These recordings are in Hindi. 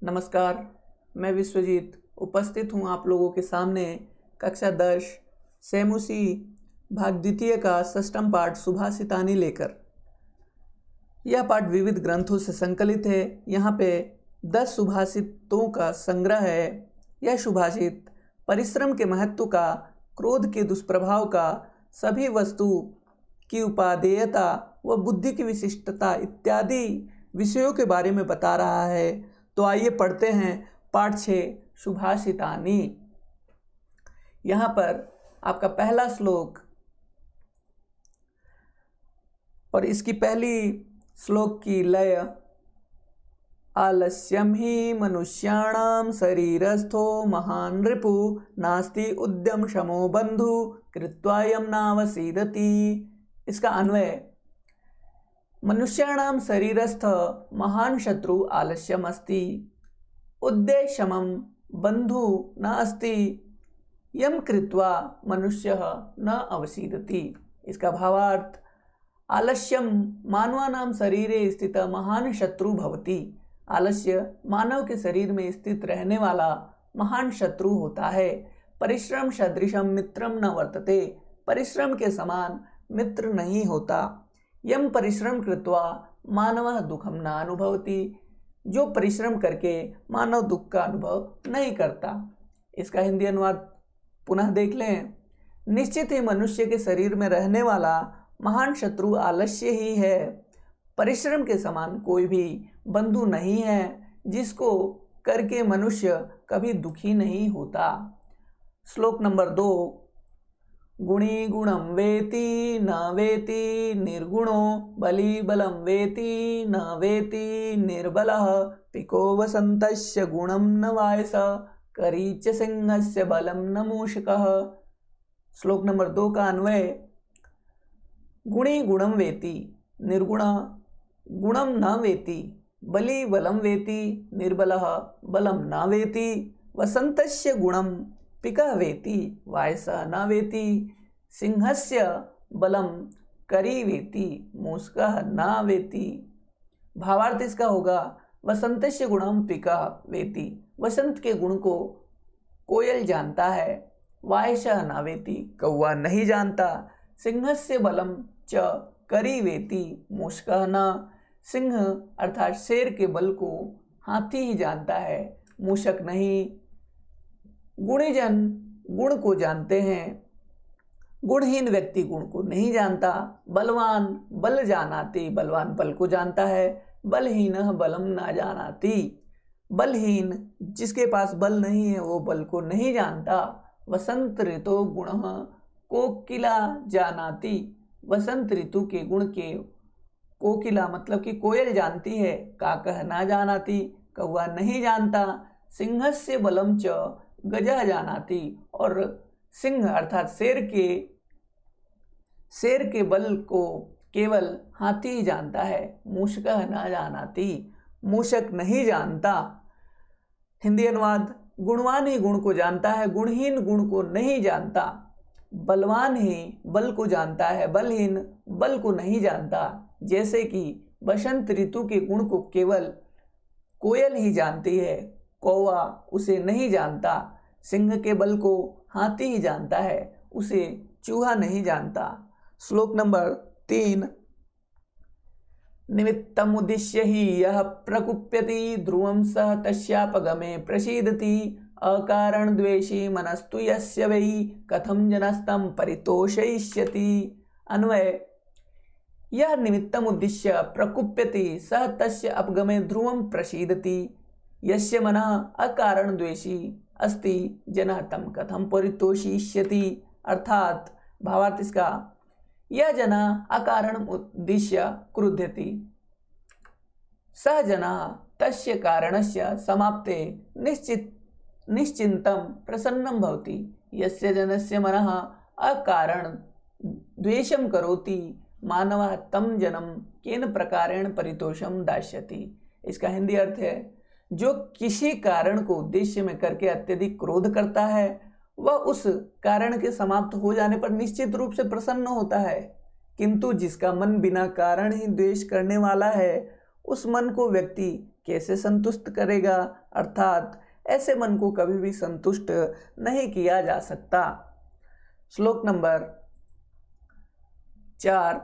नमस्कार, मैं विश्वजीत उपस्थित हूँ आप लोगों के सामने कक्षा 10 सेमुसी भाग द्वितीय का षष्ठम पाठ सुभाषितानी लेकर। यह पाठ विविध ग्रंथों से संकलित है। यहाँ पे 10 सुभाषितों का संग्रह है। यह सुभाषित परिश्रम के महत्व का, क्रोध के दुष्प्रभाव का, सभी वस्तु की उपादेयता व बुद्धि की विशिष्टता इत्यादि विषयों के बारे में बता रहा है। तो आइए पढ़ते हैं पाठ 6 सुभाषितानी। यहाँ पर आपका पहला श्लोक और इसकी पहली श्लोक की लय, आलस्यम ही मनुष्याणाम शरीरस्थो महान रिपु नास्ति उद्यम शमो बंधु कृत्वायम नावसीदति। इसका अन्वय, मनुष्याणाम शरीरस्थ महान शत्रु आलस्यम अस्ति उद्देशमं बंधु न अस्ति यम कृत्वा मनुष्यः न अवसीदति। इसका भावार्थ, आलस्यम मानवानां शरीरे स्थित महान शत्रु भवति। आलस्य मानव के शरीर में स्थित रहने वाला महान शत्रु होता है। परिश्रम सदृशम मित्रम न वर्तते, परिश्रम के समान मित्र नहीं होता। यम परिश्रम कृत्वा मानवः दुखम न अनुभवति, जो परिश्रम करके मानव दुख का अनुभव नहीं करता। इसका हिंदी अनुवाद पुनः देख लें। निश्चित ही मनुष्य के शरीर में रहने वाला महान शत्रु आलस्य ही है। परिश्रम के समान कोई भी बंधु नहीं है जिसको करके मनुष्य कभी दुखी नहीं होता। श्लोक नंबर 2, गुणी गुणम वेति न वेति निर्गुणो बली बलम वेति न वेति निर्बलः पिको वसन्तस्य गुणम न वायस करीच सिंहस्य बलम न मूषकः। श्लोक नंबर 2 का अन्वय, गुणी गुणम वेति निर्गुण गुणम न वेति बली बलम वेति निर्बलः बलम न वेति वसन्तस्य गुणम पिकः वेति वायसः न वेति सिंहस्य बलम करी वेति मूषकः न वेति। भावार्थ इसका होगा, वसन्तस्य गुणम पिकः वेति, वसंत के गुण को कोयल जानता है। वायसः न वेति, कौवा नहीं जानता। सिंहस्य बलम च करी वेति मूषकः न, सिंह अर्थात शेर के बल को हाथी ही जानता है, मूषक नहीं। गुणीजन गुण को जानते हैं, गुणहीन व्यक्ति गुण को नहीं जानता। बलवान बल जानाति, बलवान बल को जानता है। बलहीनः बलम न जानाति, बलहीन जिसके पास बल नहीं है वो बल को नहीं जानता। वसंत ऋतु गुणः कोकिला जानाति, वसंत ऋतु के गुण के कोकिला मतलब कि कोयल जानती है। काकः न जानाति, कौवा नहीं जानता। सिंहस्य बलम च गजः जानाति, और सिंह अर्थात शेर के बल को केवल हाथी ही जानता है। मूषकः न जानाति, मूषक नहीं जानता। हिंदी अनुवाद, गुणवान ही गुण को जानता है, गुणहीन गुण को नहीं जानता। बलवान ही बल को जानता है, बलहीन बल को नहीं जानता। जैसे कि बसंत ऋतु के गुण को केवल कोयल ही जानती है, कौवा उसे नहीं जानता। सिंह के बल को हाथी ही जानता है, उसे चूहा नहीं जानता। श्लोक नंबर 3, निमित्तमुद्दिश्य हि यः प्रकुप्यति ध्रुवं सः तस्यापगमे प्रसीदति अकारण द्वेषी मनस्तु यस्य वै कथं जनस्तं परितोषयिष्यति। अन्वय, यह निमित्तम उद्दिश्य प्रकुप्यति सः तस्य अपगमे ध्रुवं प्रसीदति यस्य मनः अकारण द्वेषी अस्ति जनः तं कथं परितोषयिष्यति। अर्थात भावार्थ इसका, यह जनः अकारण उद्दिश्य क्रुध्यति, सः जनः तस्य कारणस्य समाप्ते निश्चिन्तं प्रसन्नं भवति। यस्य जनस्य मनः अकारण द्वेषं करोति मानवः तं जनं केन प्रकारेण परितोषं दास्यति। इसका हिंदी अर्थ है, जो किसी कारण को उद्देश्य में करके अत्यधिक क्रोध करता है वह उस कारण के समाप्त हो जाने पर निश्चित रूप से प्रसन्न होता है। किंतु जिसका मन बिना कारण ही द्वेष करने वाला है, उस मन को व्यक्ति कैसे संतुष्ट करेगा? अर्थात ऐसे मन को कभी भी संतुष्ट नहीं किया जा सकता। श्लोक नंबर 4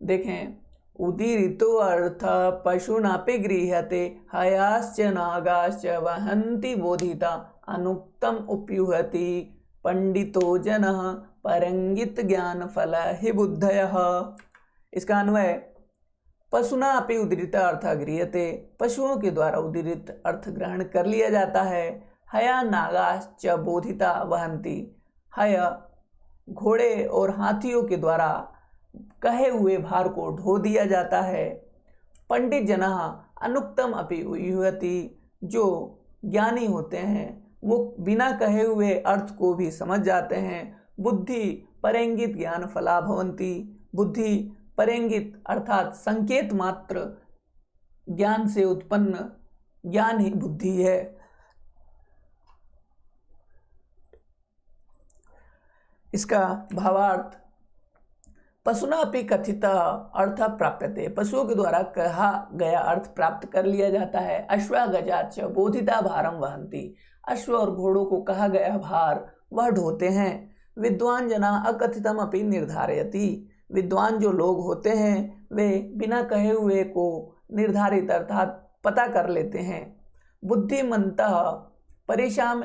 देखें। उदीरितो अर्थ पशूनापि गृह्यते हयाश्च नागाश्च वहन्ति बोधिता अनुक्तम उपयुहति पंडितो जनः परंगित ज्ञान फल हि बुद्धयः। इसका अन्वय पशुना अपि उदीरित अर्थ गृह्यते, पशुओं के द्वारा उदीरित अर्थ ग्रहण कर लिया जाता है। हया नागाश्च बोधिता वहन्ति, हय घोड़े और हाथियों के द्वारा कहे हुए भार को ढो दिया जाता है। पंडित जनः अनुक्तम अपि उयुहति, जो ज्ञानी होते हैं वो बिना कहे हुए अर्थ को भी समझ जाते हैं। बुद्धि परंगित ज्ञान फला भवन्ति, बुद्धि परंगित अर्थात संकेत मात्र ज्ञान से उत्पन्न ज्ञान ही बुद्धि है। इसका भावार्थ पशुना अपि कथित अर्थ प्राप्यते, पशुओं के द्वारा कहा गया अर्थ प्राप्त कर लिया जाता है। अश्वा गजाच बोधिता भारम वहन्ति, अश्व और घोड़ों को कहा गया भार वह ढोते हैं। विद्वान जना अकथितम अपि निर्धारयति, विद्वान जो लोग होते हैं वे बिना कहे हुए को निर्धारित अर्थात पता कर लेते हैं। बुद्धिमन्तः परेशान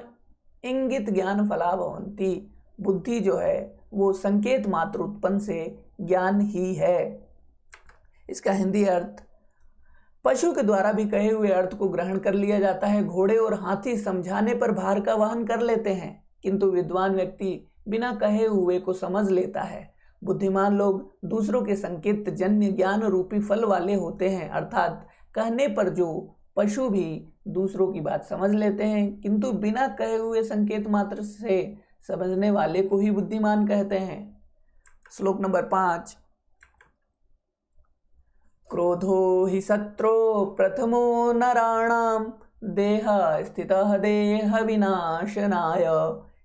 इंगित ज्ञान फला भवन्ति, बुद्धि जो है वो संकेत मात्र उत्पन्न से ज्ञान ही है। इसका हिंदी अर्थ पशु के द्वारा भी कहे हुए अर्थ को ग्रहण कर लिया जाता है। घोड़े और हाथी समझाने पर भार का वहन कर लेते हैं, किंतु विद्वान व्यक्ति बिना कहे हुए को समझ लेता है। बुद्धिमान लोग दूसरों के संकेत जन्य ज्ञान रूपी फल वाले होते हैं, अर्थात कहने पर जो पशु भी दूसरों की बात समझ लेते हैं, किंतु बिना कहे हुए संकेत मात्र से समझने वाले को ही बुद्धिमान कहते हैं। श्लोक नंबर 5 क्रोधो हि शत्रो प्रथमो नराणाम देह स्थितः देह विनाशनाय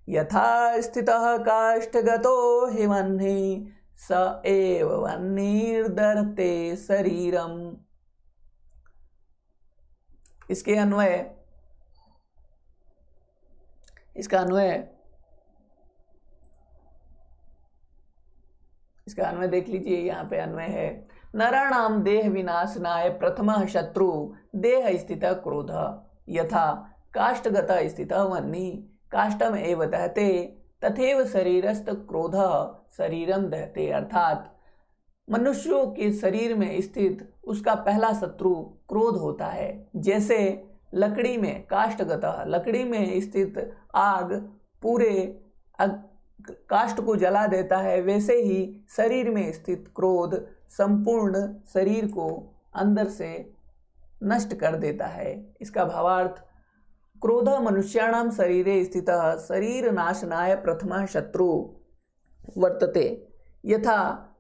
यथा स्थितः काष्ठगतो हि वह्निः स एव वह्निर्दहते शरीरम। इसका अन्वय देख लीजिए। यहाँ पे अन्वय है नराणाम देह विनाशनाय प्रथमः शत्रु देह स्थितः क्रोध यथा काष्ठगतः स्थितः वह्निः काष्ठम एव दहते तथैव शरीरस्थ क्रोध शरीरम दहते, अर्थात मनुष्यों के शरीर में स्थित उसका पहला शत्रु क्रोध होता है। जैसे लकड़ी में काष्ठगतः, लकड़ी में स्थित आग पूरे काष्ठ को जला देता है, वैसे ही शरीर में स्थित क्रोध संपूर्ण शरीर को अंदर से नष्ट कर देता है। इसका भावार्थ क्रोध मनुष्याणाम शरीरे स्थितः शरीर नाशनाय प्रथमः शत्रु वर्तते यथा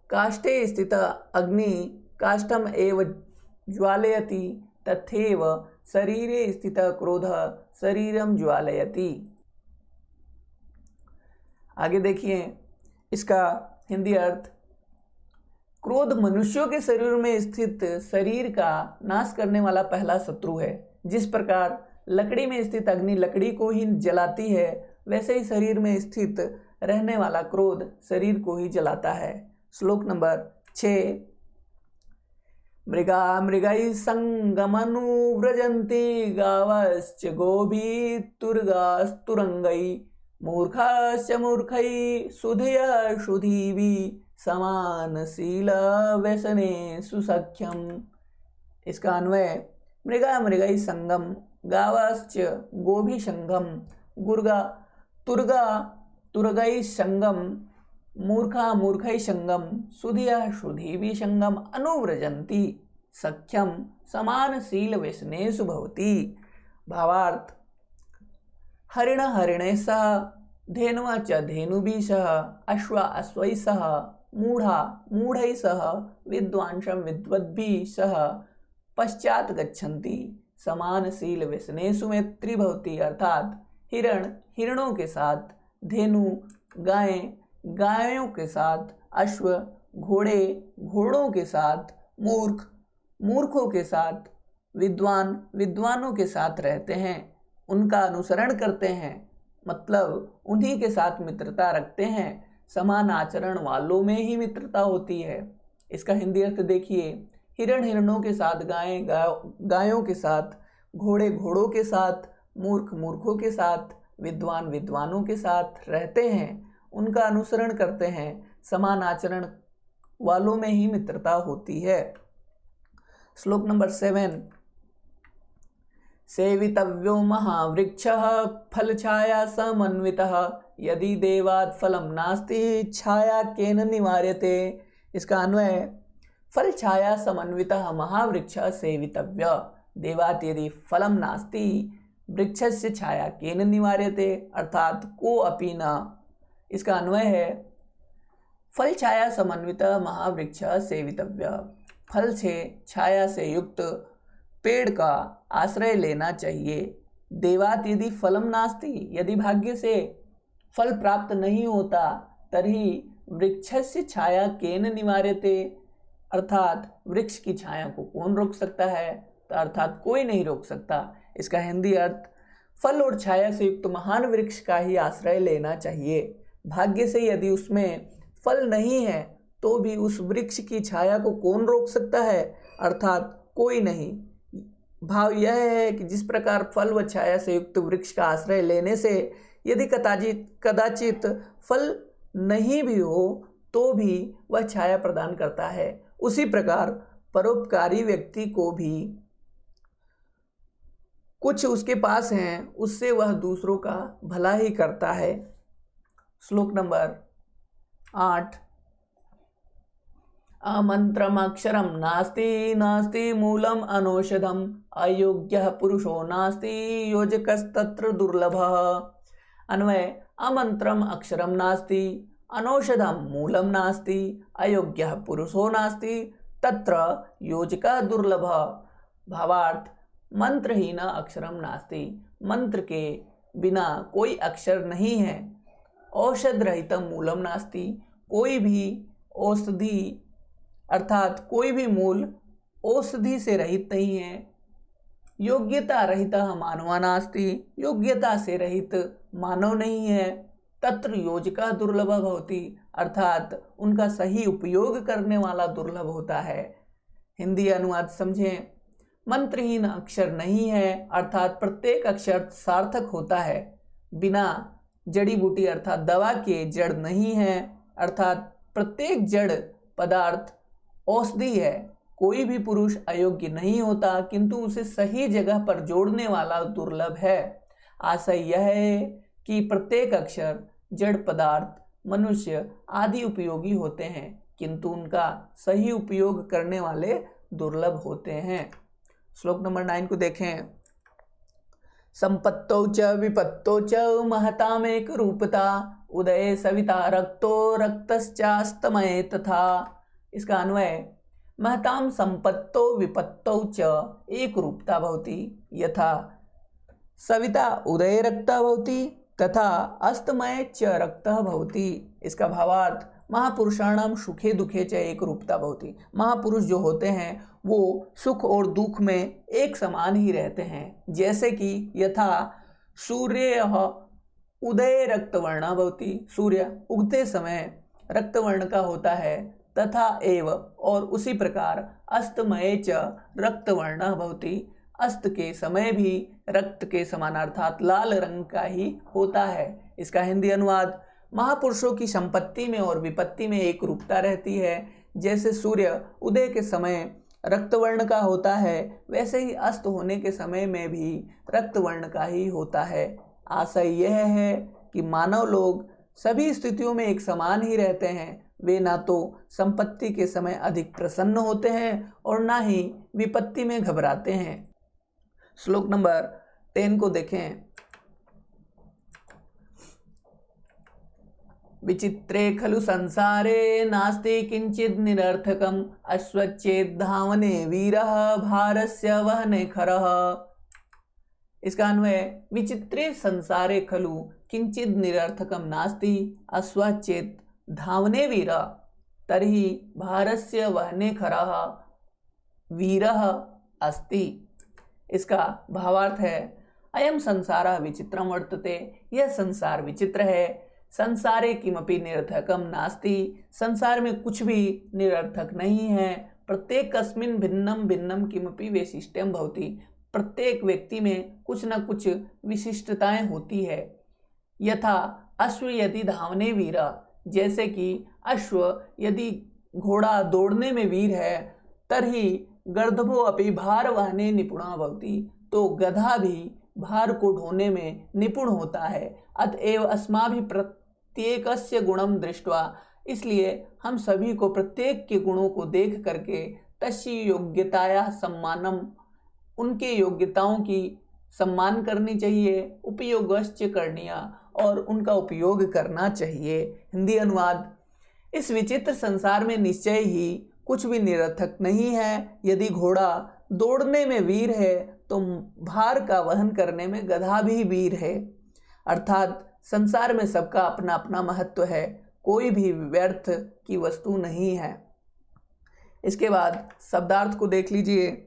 काष्ठे स्थितः अग्नि काष्ठम एव ज्वालयति तथैव शरीरे स्थितः क्रोध शरीरम ज्वालयति। आगे देखिए इसका हिंदी अर्थ क्रोध मनुष्यों के शरीर में स्थित शरीर का नाश करने वाला पहला शत्रु है। जिस प्रकार लकड़ी में स्थित अग्नि लकड़ी को ही जलाती है, वैसे ही शरीर में स्थित रहने वाला क्रोध शरीर को ही जलाता है। श्लोक नंबर 6 मृगा मृगै संगमनुव्रजन्ति गावश्च गोभितुर्गास्तुरंगै मूर्खाश्च मूर्खै सुधया सुधीवि समानशील व्यसने सुसख्यम। इसका अन्वय मृगा मृगै संगम गावश्च गोभी संगम गुर्गा तुर्गा तुर्गै संगम मूर्खा मूर्खै संगम सुधिया सुधीवि संगम अनुव्रजन्ति सख्यम समानशील व्यसनेषु भवति। भावार्थ हरिण हरिणैः सह धेनुः च धेनुभिः सह अश्वा अश्वैः सह मूढ़ा मूढ़ैः सह विद्वांसं विद्वद्भिः सह पश्चात गच्छन्ति समानशील व्यसनेषु मैत्री भवति, अर्थात हिरण हिरणों के साथ, धेनु गायें गायों के साथ, अश्व घोड़े घोड़ों के साथ, मूर्ख मूर्खों के साथ, विद्वान विद्वानों के साथ रहते हैं, उनका अनुसरण करते हैं, मतलब उन्हीं के साथ मित्रता रखते हैं। समान आचरण वालों में ही मित्रता होती है। इसका हिंदी अर्थ देखिए, हिरण हिरणों के साथ, गायों के साथ, घोड़े घोड़ों के साथ, मूर्ख मूर्खों के साथ, विद्वान विद्वानों के साथ रहते हैं, उनका अनुसरण करते हैं। समान आचरण वालों में ही मित्रता होती है। श्लोक नंबर 7। सेवितव्यो महावृक्षः फलछाया समन्वितः यदि देवात् फलं नास्ति छाया केन निवार्यते। इसका अन्वय, फल छाया समन्वितः महावृक्षः सेवितव्य देवात् यदि फलं नास्ति वृक्षस्य छाया केन निवार्यते, अर्थात को अपि न। इसका अन्वय है, फल छाया समन्वितः महावृक्षः सेवितव्य, फल से छाया से युक्त पेड़ का आश्रय लेना चाहिए। देवात यदि फलम नास्ति, यदि भाग्य से फल प्राप्त नहीं होता, तर्हि वृक्षस्य छाया केन निवार्यते, अर्थात वृक्ष की छाया को कौन रोक सकता है, तो अर्थात कोई नहीं रोक सकता। इसका हिंदी अर्थ, फल और छाया से युक्त महान वृक्ष का ही आश्रय लेना चाहिए। भाग्य से यदि उसमें फल नहीं है तो भी उस वृक्ष की छाया को कौन रोक सकता है, अर्थात कोई नहीं। भाव यह है कि जिस प्रकार फल व छाया से युक्त वृक्ष का आश्रय लेने से यदि कदाचित फल नहीं भी हो तो भी वह छाया प्रदान करता है, उसी प्रकार परोपकारी व्यक्ति को भी कुछ उसके पास हैं, उससे वह दूसरों का भला ही करता है। श्लोक नंबर 8। अमन्त्रमक्षरं नास्ति नास्ति मूलम अनौषधम अयोग्यः पुरुषो नास्ति योजकस्तत्र दुर्लभः। अन्वय, अमन्त्रम अक्षरम नास्ति अनौषधम मूलम नास्ति अयोग्यः पुरुषो नास्ति तत्र योजकः दुर्लभः। भावार्थ, मंत्रहीन अक्षरम नास्ति, मंत्र के बिना कोई अक्षर नहीं है। औषध रहितम मूलम नास्ति, कोई भी औषधि अर्थात कोई भी मूल औषधि से रहित नहीं है। योग्यता रहित मानवा नास्ति, योग्यता से रहित मानव नहीं है। तत्र योजका दुर्लभ भवति, अर्थात उनका सही उपयोग करने वाला दुर्लभ होता है। हिंदी अनुवाद समझें। मंत्रहीन अक्षर नहीं है, अर्थात प्रत्येक अक्षर सार्थक होता है। बिना जड़ी बूटी अर्थात दवा के जड़ नहीं है, अर्थात प्रत्येक जड़ पदार्थ औषधि है। कोई भी पुरुष अयोग्य नहीं होता, किंतु उसे सही जगह पर जोड़ने वाला दुर्लभ है। आशय यह है कि प्रत्येक अक्षर, जड़ पदार्थ, मनुष्य आदि उपयोगी होते हैं, किंतु उनका सही उपयोग करने वाले दुर्लभ होते हैं। श्लोक नंबर 9 को देखें। संपत्तौ च विपत्तौ च महतामेक रूपता उदये सविता रक्तो रक्तश्चास्तमये तथा। इसका अन्वय, महताम संपत्तौ विपत्तौ च एक रूपता भवति यथा सविता उदये रक्ता भवति तथा अस्तमये च रक्तः भवति। इसका भावार्थ, महापुरुषाणाम सुखे दुखे च एक रूपता भवति। महापुरुष जो होते हैं वो सुख और दुख में एक समान ही रहते हैं। जैसे कि यथा सूर्य उदय रक्तवर्ण भवति, सूर्य उगते समय रक्तवर्ण का होता है, तथा एव और उसी प्रकार अस्तमये च रक्तवर्ण भवति, अस्त के समय भी रक्त के समान अर्थात लाल रंग का ही होता है। इसका हिंदी अनुवाद, महापुरुषों की संपत्ति में और विपत्ति में एक रूपता रहती है। जैसे सूर्य उदय के समय रक्तवर्ण का होता है, वैसे ही अस्त होने के समय में भी रक्तवर्ण का ही होता है। आशय यह है कि मानव लोग सभी स्थितियों में एक समान ही रहते हैं। वे ना तो संपत्ति के समय अधिक प्रसन्न होते हैं और ना ही विपत्ति में घबराते हैं। श्लोक नंबर 10 को देखें। विचित्रे खलु संसारे नास्ति किंचित् निरर्थकम् अश्वच्चेत् धावने वीरः भारस्य वहने खरः। इसका अन्वय, विचित्रे संसारे खलु किंचित् निरर्थकम् नास्ति अश्वच्चेत् धावने वीर तर्हि भारस्य वहने खरः वीरः अस्ति। इसका भावार्थ है अयम संसारः विचित्रम वर्तते, यह संसार विचित्र है। संसारे किमपि निरर्थकम नास्ति, संसार में कुछ भी निरर्थक नहीं है। प्रत्येकस्मिन् भिन्नम भिन्नम किमपि वैशिष्ट्यम भवति, प्रत्येक व्यक्ति में कुछ न कुछ विशिष्टताएं होती है। यथा अश्व यदि धावने वीर, जैसे कि अश्व यदि घोड़ा दौड़ने में वीर है, तर्हि गर्दभो अपि भार वहने निपुणः भवति, तो गधा भी भार को ढोने में निपुण होता है। अतएव अस्माभिः प्रत्येकस्य गुणम दृष्ट्वा, इसलिए हम सभी को प्रत्येक के गुणों को देख करके तस्य योग्यताया सम्मानम, उनके योग्यताओं की सम्मान करनी चाहिए, उपयोगश्च करणीय, और उनका उपयोग करना चाहिए। हिंदी अनुवाद। इस विचित्र संसार में निश्चय ही कुछ भी निरर्थक नहीं है। यदि घोड़ा दौड़ने में वीर है तो भार का वहन करने में गधा भी वीर है। अर्थात संसार में सबका अपना अपना महत्व है, कोई भी व्यर्थ की वस्तु नहीं है। इसके बाद शब्दार्थ को देख लीजिए।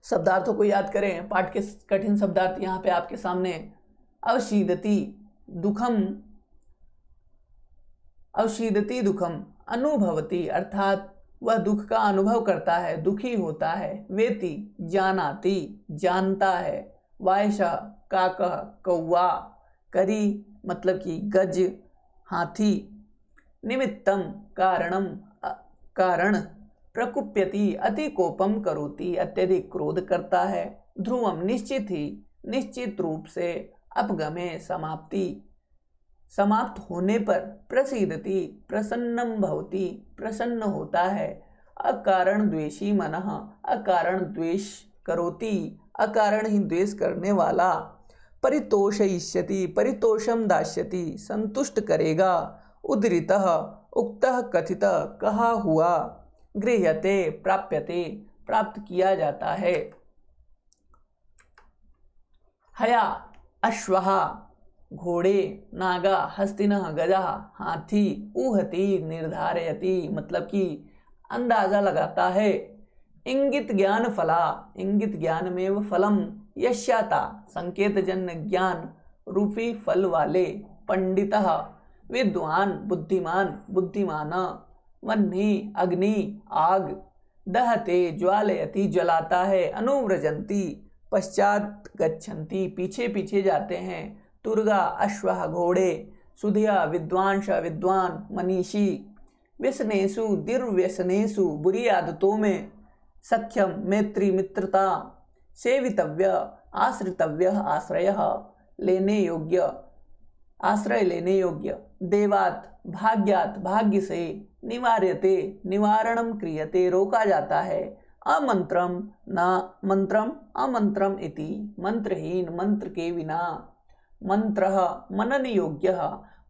शब्दार्थों को याद करें। पाठ के कठिन शब्दार्थ यहाँ पे आपके सामने। अवशीदति दुखम, अवशीदति दुखम, अनुभवती अर्थात वह दुख का अनुभव करता है, दुखी होता है। वेति जानाति, जानता है। वायशा काकः, कौवा। करी मतलब कि गज, हाथी। निमित्तम कारणम, कारण। प्रकुप्यति अति कोपम करोति, अत्यधिक क्रोध करता है। ध्रुवम निश्चित ही, निश्चित रूप से। अपगमे समाप्ति, समाप्त होने पर। प्रसीदति प्रसन्नम भवति, प्रसन्न होता है। अकारण द्वेषी मनः, अकारण द्वेष करोति, अकारण ही द्वेष करने वाला। परितोषयिष्यति, परितोषम दास्यति, संतुष्ट करेगा। उद्धृतः उक्तः कथितः, कहा हुआ। गृह्यते प्राप्यते, प्राप्त किया जाता है। हया अश्वः घोड़े, नागा हस्तिनः गजः हाथी, ऊहति निर्धारयति मतलब कि अंदाजा लगाता है। इंगित ज्ञान फला, इंगित ज्ञान में वो फलम। यश्याता संकेत जन्य ज्ञान रूपी फल वाले। पंडितः विद्वान, बुद्धिमान, बुद्धिमान। वह्नि अग्नि, आग। दहते ज्वालयति जलाता है। अनुव्रजंती पश्चात गच्छन्ति पीछे पीछे जाते हैं। तुर्गा अश्वः घोड़े। सुधिया विद्वांस विद्वान, मनीषी। व्यसनेषु दुर्व्यसनेषु बुरी आदतों में। सख्यम मैत्री मित्रता। सेवितव्य आश्रितव्य आश्रय, लेने योग्य, आश्रय लेने योग्य। देवात भाग्यात भाग्य से। निवार्यते निवारणम क्रियते रोका जाता है। अमंत्रम न मंत्रम अमंत्रम इति मंत्रहीन मंत्र के बिना। मंत्रः मनन योग्य,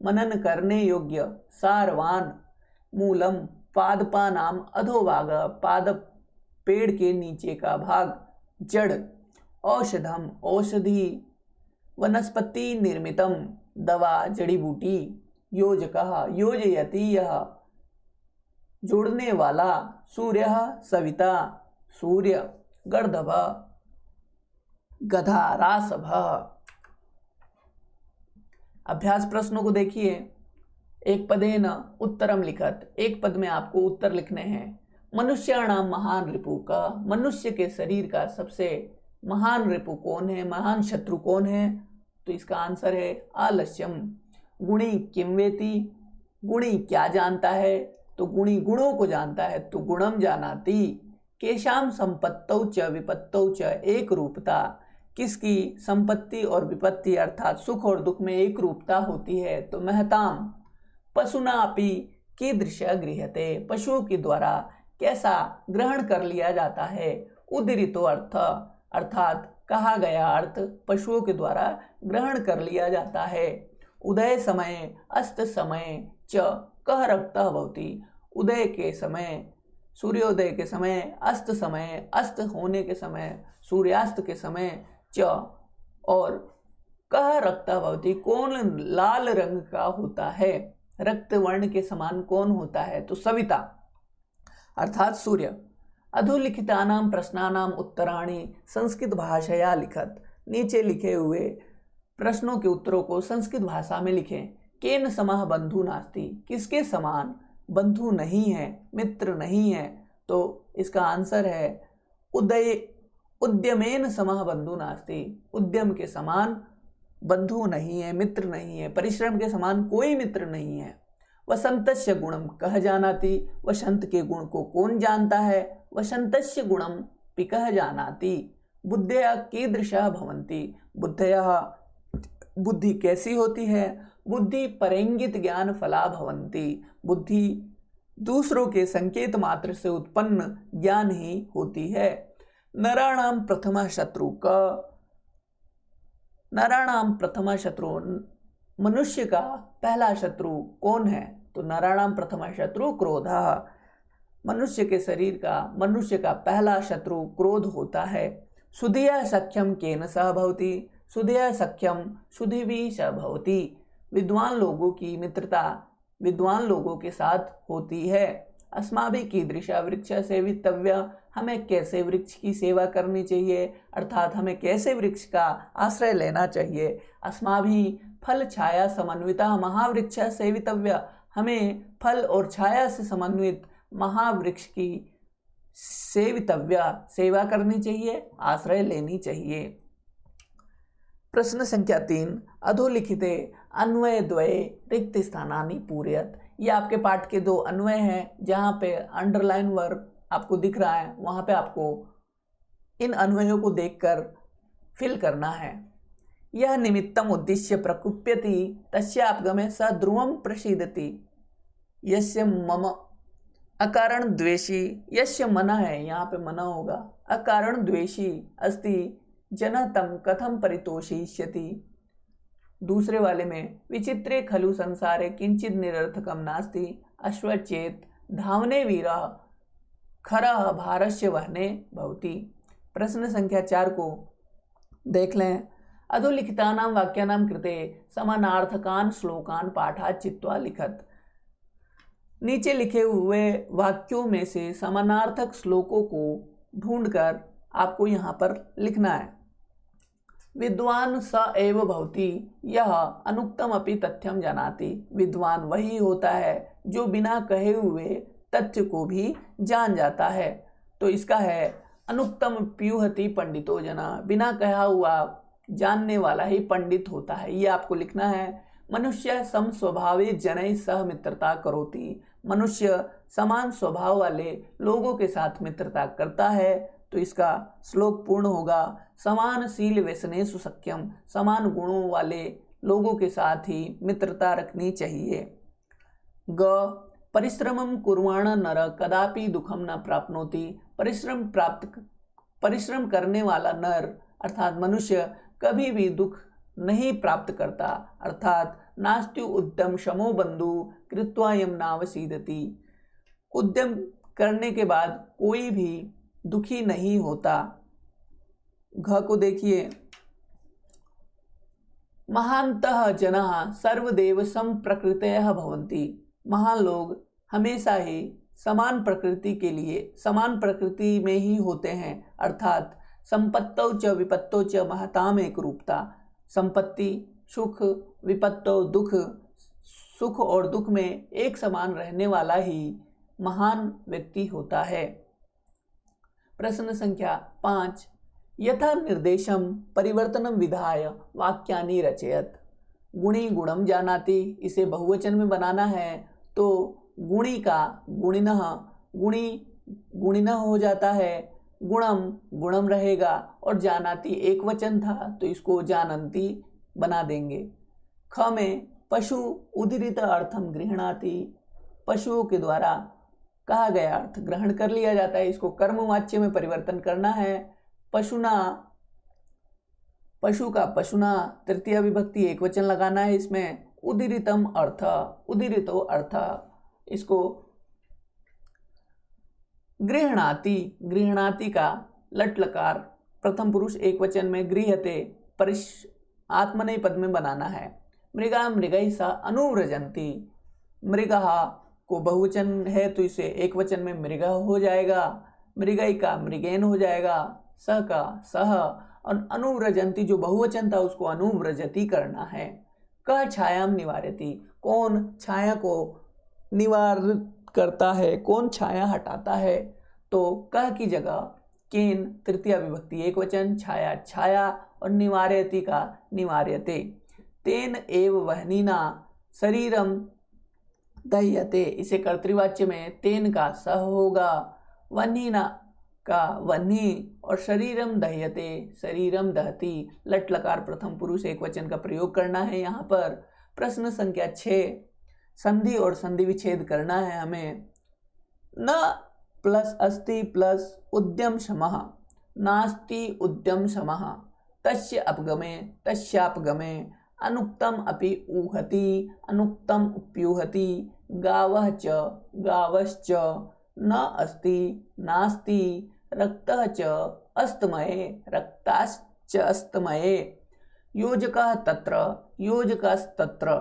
मनन करने योग्य। सारवान मूलम पादपानाम अधोभाग, पाद पेड़ के नीचे का भाग। जड़ औषधम औषधि। वनस्पति निर्मितम दवा जड़ी बूटी। योजकः योजयति यह जोड़ने वाला। सूर्यः सविता सूर्य। गर्दभ गधा रासभः। अभ्यास प्रश्नों को देखिए। एक पदेन उत्तरम लिखत, एक पद में आपको उत्तर लिखने हैं। मनुष्याणाम महान रिपु का, मनुष्य के शरीर का सबसे महान रिपु कौन है, महान शत्रु कौन है? तो इसका आंसर है आलस्यम। गुणी किम वेति, गुणी क्या जानता है? तो गुणी गुणों को जानता है, तो गुणम जानाति। केशाम संपत्तौ च विपत्तौ च एक रूपता, किसकी संपत्ति और विपत्ति अर्थात सुख और दुख में एक रूपता होती है? तो महताम। पशुना अपि कीदृश गृह्यते, पशुओं के द्वारा कैसा ग्रहण कर लिया जाता है? उद्धृतो अर्थ अर्थात कहा गया अर्थ पशुओं के द्वारा ग्रहण कर लिया जाता है। उदय समय अस्त समय च कह रक्तः भवति, उदय के समय सूर्योदय के समय, अस्त समय अस्त होने के समय, सूर्यास्त के समय, च और कह रक्तः भवति कौन लाल रंग का होता है? रक्त वर्ण के समान कौन होता है? तो सविता अर्थात सूर्य। अधोलिखितानां प्रश्नानां उत्तराणि संस्कृत भाषया लिखत। नीचे लिखे हुए प्रश्नों के उत्तरों को संस्कृत भाषा में लिखें। केन समः बंधु नास्ति, किसके समान बंधु नहीं है, मित्र नहीं है? तो इसका आंसर है उद्यमेन समः बंधु नास्ति। उद्यम के समान बंधु नहीं है, मित्र नहीं है। परिश्रम के समान कोई मित्र नहीं है। वसंतस्य गुणम कह जानाति, वसंत के गुण को कौन जानता है? वसंतस्य गुणम पिकः जानाति। बुद्धया कीदृशः भवन्ति, बुद्धयः बुद्धि कैसी होती है? बुद्धि परैंगित ज्ञान फला भवन्ति। बुद्धि दूसरों के संकेत मात्र से उत्पन्न ज्ञान ही होती है। नराणाम प्रथमा शत्रु का, नराणाम प्रथमा शत्रु, मनुष्य का पहला शत्रु कौन है? तो नराणाम प्रथमा शत्रु क्रोधः। मनुष्य के शरीर का, मनुष्य का पहला शत्रु क्रोध होता है। सुधिया सख्यम केन सह भवति, सुधिया सख्यम सुधिभिः सह भवति। विद्वान लोगों की मित्रता विद्वान लोगों के साथ होती है। अस्माभिः कीदृशा वृक्ष सेवितव्य, हमें कैसे वृक्ष की सेवा करनी चाहिए, अर्थात हमें कैसे वृक्ष का आश्रय लेना चाहिए। अस्माभिः फल छाया समन्विता महावृक्ष सेवितव्य, हमें फल और छाया से समन्वित महावृक्ष की सेवितव्य सेवा करनी चाहिए, आश्रय लेनी चाहिए। प्रश्न संख्या 3, अधोलिखिते अन्वय द्वये रिक्त स्थानानि पूरयत। ये आपके पाठ के 2 अन्वय हैं। जहाँ पे अंडरलाइन वर्ब आपको दिख रहा है, वहाँ पे आपको इन अन्वयों को देखकर फिल करना है। यह निमित्तम उद्देश्य प्रकुप्यति तस्यापगमे स ध्रुवं प्रसीदति। यस्य मम अकारण द्वेषी, यस्य मन है, यहाँ पे मना होगा, अकारण द्वेषी अस्ति जनः तं कथं परितोषयिष्यति। दूसरे वाले में विचित्रे खलु संसारे किंचित निरर्थकम नास्ति अश्वचेत धावने वीरः खरः भारस्य वहने भवति। प्रश्न संख्या 4 को देख लें। अधोलिखितानां वाक्यानां कृते समानार्थकान् श्लोकान् पाठात् चित्वा लिखत। नीचे लिखे हुए वाक्यों में से समानार्थक श्लोकों को ढूंढकर आपको यहाँ पर लिखना है। विद्वान स एव भवति यह अनुक्तम अपि तथ्यम जानाति। विद्वान वही होता है जो बिना कहे हुए तथ्य को भी जान जाता है। तो इसका है अनुक्तम प्यूहति पंडितो जना, बिना कहा हुआ जानने वाला ही पंडित होता है। ये आपको लिखना है। मनुष्य सम स्वभावे जनैः सह मित्रता करोति, मनुष्य समान स्वभाव वाले लोगों के साथ मित्रता करता है। तो इसका श्लोक पूर्ण होगा समानशील व्यसनेषु सख्यम, समान गुणों वाले लोगों के साथ ही मित्रता रखनी चाहिए। ग परिश्रमं कुर्वाण नर कदापि दुखम न प्राप्नोति, परिश्रम करने वाला नर अर्थात मनुष्य कभी भी दुख नहीं प्राप्त करता। अर्थात नास्त्यु उद्यम शमो बंधु कृत्वा यम नावसीदति। उद्यम करने के बाद कोई भी दुखी नहीं होता। घ को देखिए, महान्तः जनाः सर्वदेव सम प्रकृतयः भवन्ति। महान लोग हमेशा ही समान प्रकृति के लिए समान प्रकृति में ही होते हैं। अर्थात संपत्तौ च विपत्तौ च महताम एक रूपता। संपत्ति सुख, विपत्तौ दुख, सुख और दुख में एक समान रहने वाला ही महान व्यक्ति होता है। प्रश्न संख्या 5, यथा निर्देशम परिवर्तनम विधाय वाक्यानि रचयत। गुणी गुणम जानाति, इसे बहुवचन में बनाना है तो गुणी का गुणिनः, गुणी गुणिनः हो जाता है, गुणम गुणम रहेगा और जानाति एक वचन था तो इसको जानन्ति बना देंगे। ख में पशु उदीरित अर्थम गृह्णाति, पशुओं के द्वारा कहा गया अर्थ ग्रहण कर लिया जाता है। इसको कर्मवाच्य में परिवर्तन करना है। पशुना, पशु का पशुना तृतीय विभक्ति एक वचन लगाना है इसमें। उदीरितम अर्थ, उदीरितो अर्थ, इसको गृह्णाति, गृह्णाति का लट लकार प्रथम पुरुष एक वचन में गृह्यते आत्मनेय पद में बनाना है। मृगा मृगैः सह अनुव्रजन्ति, मृगः को बहुवचन है तो इसे एक वचन में मृगः हो जाएगा, मृगई का मृगेन हो जाएगा, सह का सह, और अनुव्रजंती जो बहुवचन था उसको अनुव्रजती करना है। कह छायाम निवारयति, कौन छाया को निवारित करता है, कौन छाया हटाता है। तो कह की जगह केन तृतीया विभक्ति एक वचन, छाया छाया, और निवारयति का निवार्यते। तेन एव वह्निना शरीरम दह्यते, इसे कर्तृवाच्य में तेन का सह होगा, वह्निना का वह्नि, और शरीरम दह्यते शरीरम दहती, लट लकार प्रथम पुरुष एक वचन का प्रयोग करना है यहाँ पर। प्रश्न संख्या 6, संधि और संधि विच्छेद करना है हमें। न प्लस अस्ति प्लस उद्यम शमः, नास्ति उद्यम शमः, तस्य अपगमे तस्यापगमे, अनुक्तम अपि ऊहति अनुक्तम उप्यूहति, गावः च गावश्च, न अस्ति नास्ति, रक्तः च अस्तमये रक्ताश्च अस्तमये, योजकः तत्र योजकस्तत्र।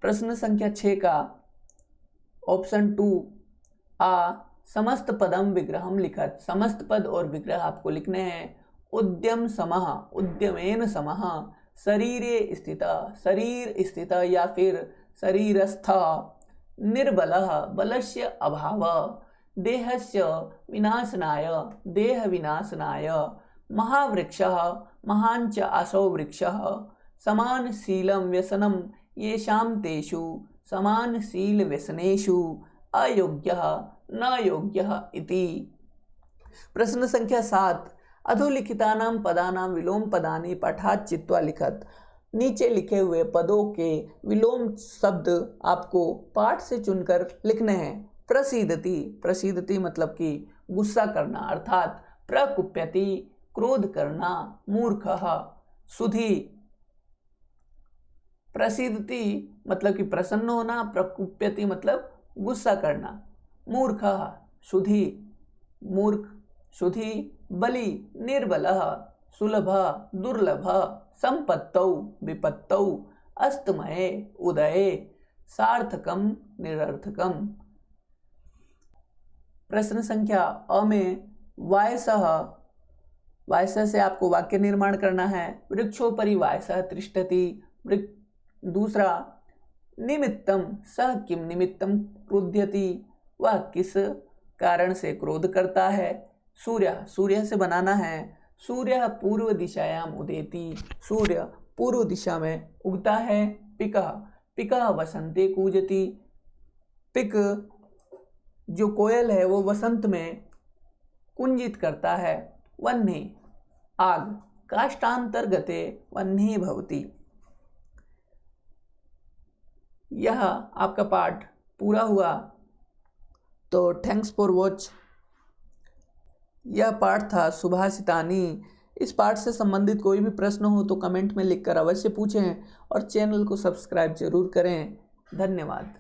प्रश्न संख्या 6 का ऑप्शन 2 आ समस्त पदम विग्रहम लिखत, समस्त पद और विग्रह आपको लिखने हैं। उद्यम समः उद्यमेन समः, शरीरे स्थिता शरीर स्थिता या फिर शरीरस्थ, निर्बलः बलस्य अभाव, देहस्य विनाशनाय देह विनाशनाय, महावृक्षः महान् च आसौ वृक्षः, समान शीलं व्यसनं येषां तेषु, समान शील व्यसनेषु, अयोग्यः न योग्यः इति। प्रश्न संख्या 7, अधोलिखितानां पदानां विलोम पदानि पाठात् चित्वा लिखत, नीचे लिखे हुए पदों के विलोम शब्द आपको पाठ से चुनकर लिखने हैं। प्रसीदति, प्रसीदति मतलब कि गुस्सा करना, अर्थात प्रकुप्यति क्रोध करना, मूर्खः, सुधी। प्रसीदति मतलब कि प्रसन्न होना, प्रकुप्यति मतलब गुस्सा करना, मूर्खः सुधी मूर्ख, सुधी बलि निर्बलः, सुलभः दुर्लभः, संपत्तौ विपत्तौ, अस्तमये उदये, सार्थकम निरर्थकम। प्रश्न संख्या अ में वायसः, वायसः से आपको वाक्य निर्माण करना है। वृक्षोपरि वायसः तिष्ठति, दूसरा निमित्तम सह किम निमित्तम क्रुध्यति, वह किस कारण से क्रोध करता है। सूर्य, सूर्य से बनाना है। सूर्य पूर्व दिशायाम उदेति, सूर्य पूर्व दिशा में उगता है। पिकः, पिकः वसंते कूजति, पिक जो कोयल है वो वसंत में कुंजित करता है। वह्नि, आग, काष्ठांतर्गते वह्नि भवति। यह आपका पाठ पूरा हुआ, तो थैंक्स फॉर वॉच। यह पाठ था सुभाषितानि। इस पाठ से संबंधित कोई भी प्रश्न हो तो कमेंट में लिखकर अवश्य पूछें और चैनल को सब्सक्राइब जरूर करें। धन्यवाद।